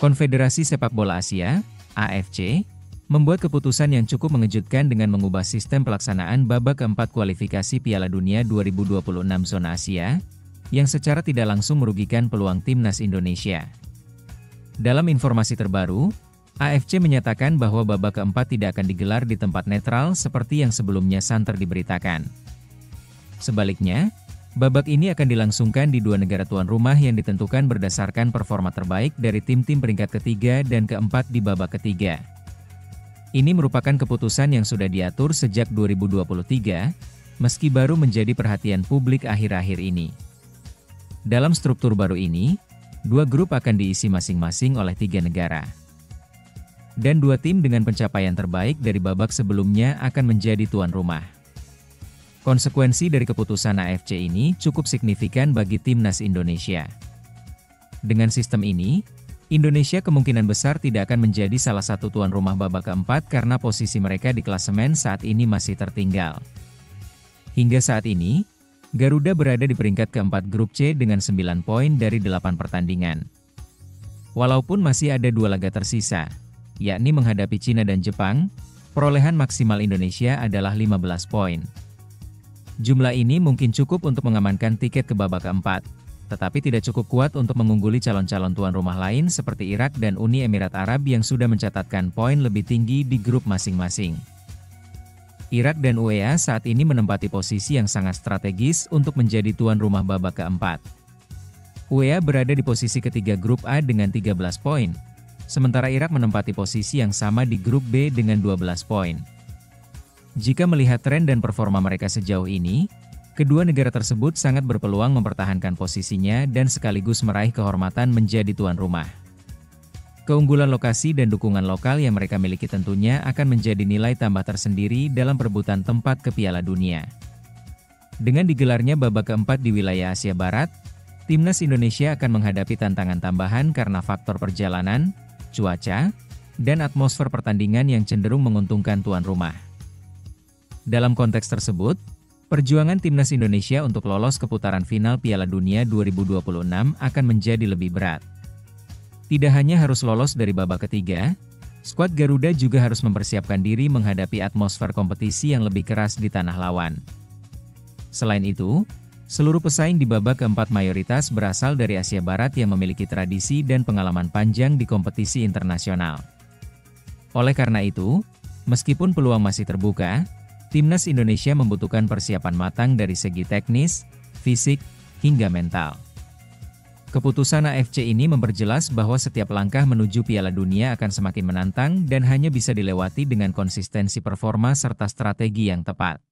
Konfederasi Sepak Bola Asia, AFC, membuat keputusan yang cukup mengejutkan dengan mengubah sistem pelaksanaan babak keempat kualifikasi Piala Dunia 2026 zona Asia, yang secara tidak langsung merugikan peluang timnas Indonesia. Dalam informasi terbaru, AFC menyatakan bahwa babak keempat tidak akan digelar di tempat netral seperti yang sebelumnya santer diberitakan. Sebaliknya, babak ini akan dilangsungkan di dua negara tuan rumah yang ditentukan berdasarkan performa terbaik dari tim-tim peringkat ketiga dan keempat di babak ketiga. Ini merupakan keputusan yang sudah diatur sejak 2023, meski baru menjadi perhatian publik akhir-akhir ini. Dalam struktur baru ini, dua grup akan diisi masing-masing oleh 3 negara. Dan 2 tim dengan pencapaian terbaik dari babak sebelumnya akan menjadi tuan rumah. Konsekuensi dari keputusan AFC ini cukup signifikan bagi timnas Indonesia. Dengan sistem ini, Indonesia kemungkinan besar tidak akan menjadi salah satu tuan rumah babak keempat karena posisi mereka di klasemen saat ini masih tertinggal. Hingga saat ini, Garuda berada di peringkat keempat grup C dengan 9 poin dari 8 pertandingan. Walaupun masih ada 2 laga tersisa, yakni menghadapi Cina dan Jepang, perolehan maksimal Indonesia adalah 15 poin. Jumlah ini mungkin cukup untuk mengamankan tiket ke babak keempat, tetapi tidak cukup kuat untuk mengungguli calon-calon tuan rumah lain seperti Irak dan Uni Emirat Arab yang sudah mencatatkan poin lebih tinggi di grup masing-masing. Irak dan UEA saat ini menempati posisi yang sangat strategis untuk menjadi tuan rumah babak keempat. UEA berada di posisi ketiga grup A dengan 13 poin, sementara Irak menempati posisi yang sama di grup B dengan 12 poin. Jika melihat tren dan performa mereka sejauh ini, kedua negara tersebut sangat berpeluang mempertahankan posisinya dan sekaligus meraih kehormatan menjadi tuan rumah. Keunggulan lokasi dan dukungan lokal yang mereka miliki tentunya akan menjadi nilai tambah tersendiri dalam perebutan tempat ke Piala Dunia. Dengan digelarnya babak keempat di wilayah Asia Barat, timnas Indonesia akan menghadapi tantangan tambahan karena faktor perjalanan, cuaca, dan atmosfer pertandingan yang cenderung menguntungkan tuan rumah. Dalam konteks tersebut, perjuangan timnas Indonesia untuk lolos ke putaran final Piala Dunia 2026 akan menjadi lebih berat. Tidak hanya harus lolos dari babak ketiga, skuad Garuda juga harus mempersiapkan diri menghadapi atmosfer kompetisi yang lebih keras di tanah lawan. Selain itu, seluruh pesaing di babak keempat mayoritas berasal dari Asia Barat yang memiliki tradisi dan pengalaman panjang di kompetisi internasional. Oleh karena itu, meskipun peluang masih terbuka, timnas Indonesia membutuhkan persiapan matang dari segi teknis, fisik, hingga mental. Keputusan AFC ini memperjelas bahwa setiap langkah menuju Piala Dunia akan semakin menantang dan hanya bisa dilewati dengan konsistensi performa serta strategi yang tepat.